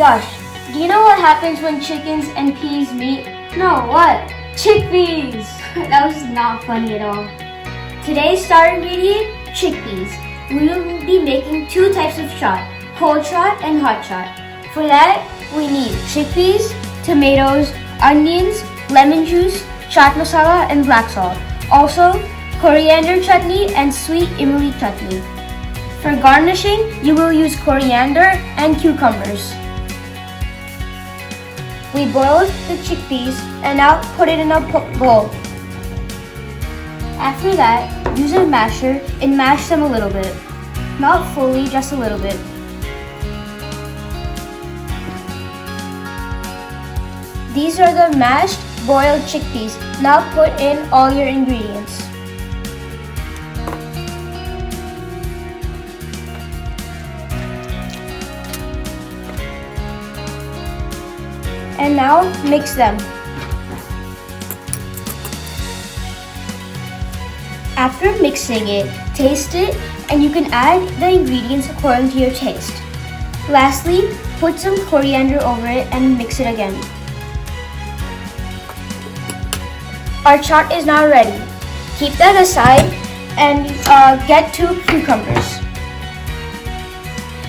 Yash, do you know what happens when chickens and peas meet? No, what? Chickpeas! That was not funny at all. Today's star ingredient, chickpeas. We will be making two types of chaat, cold chaat and hot chaat. For that, we need chickpeas, tomatoes, onions, lemon juice, chaat masala, and black salt. Also, coriander chutney and sweet imli chutney. For garnishing, you will use coriander and cucumbers. We boiled the chickpeas and now put it in a bowl. After that, use a masher and mash them a little bit. Not fully, just a little bit. These are the mashed, boiled chickpeas. Now put in all your ingredients. And now mix them. After mixing it, taste it, and you can add the ingredients according to your taste. Lastly, put some coriander over it and mix it again. Our chaat is now ready. Keep that aside and get 2 cucumbers.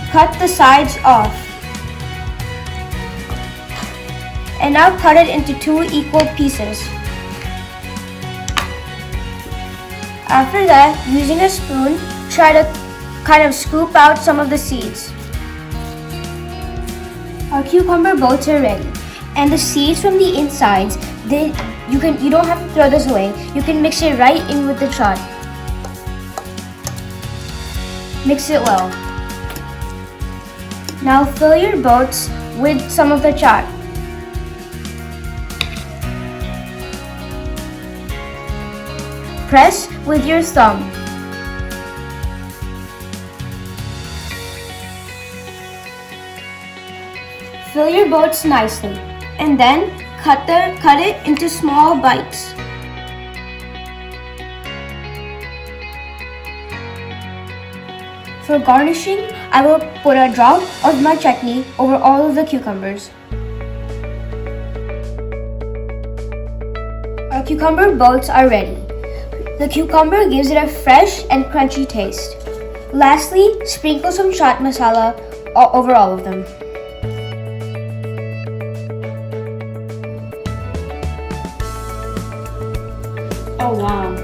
Cut the sides off. And now cut it into 2 equal pieces. After that, using a spoon, try to kind of scoop out some of the seeds. Our cucumber boats are ready. And the seeds from the insides, you don't have to throw this away. You can mix it right in with the chaat. Mix it well. Now fill your boats with some of the chaat. Press with your thumb. Fill your boats nicely and then cut it into small bites. For garnishing, I will put a drop of my chutney over all of the cucumbers. Our cucumber boats are ready. The cucumber gives it a fresh and crunchy taste. Lastly, sprinkle some chaat masala over all of them. Oh wow.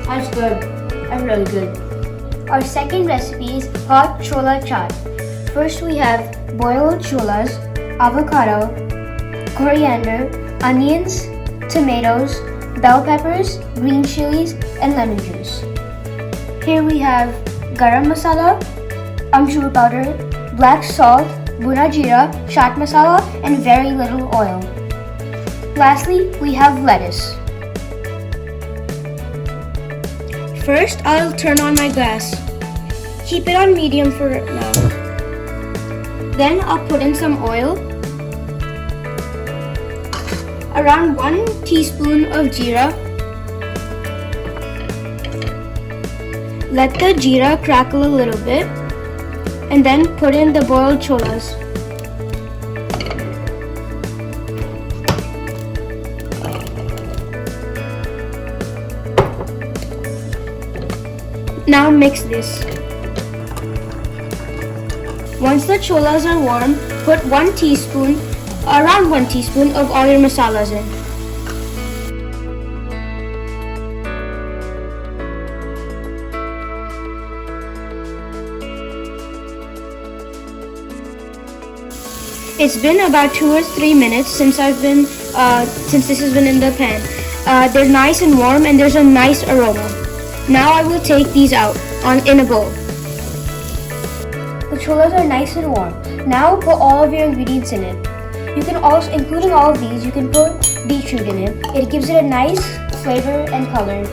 That's good. That's really good. Our second recipe is hot chola chaat. First we have boiled cholas, avocado, coriander, onions, tomatoes, bell peppers, green chilies, and lemon juice. Here we have garam masala, amchur powder, black salt, bhuna jeera, chaat masala, and very little oil. Lastly, we have lettuce. First, I'll turn on my gas. Keep it on medium for now. Then I'll put in some oil. Around 1 teaspoon of jeera. Let the jeera crackle a little bit and then put in the boiled cholas. Now mix this. Once the cholas are warm, put around 1 teaspoon of all your masalas in. It's been about 2 or 3 minutes since this has been in the pan. They're nice and warm and there's a nice aroma. Now I will take these out in a bowl. The cholas are nice and warm. Now put all of your ingredients in it. You can also, including all of these, you can put beetroot in it. It gives it a nice flavor and color.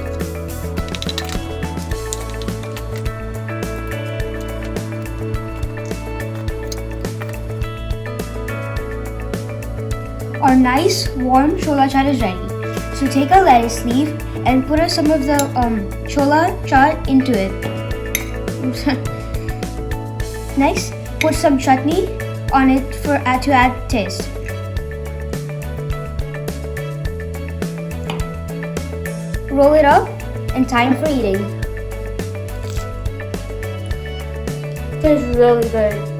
Our nice warm chola chaat is ready. So take a lettuce leaf and put some of the chola chaat into it. Next, put some chutney on it to add taste. Roll it up and time for eating. Tastes really good.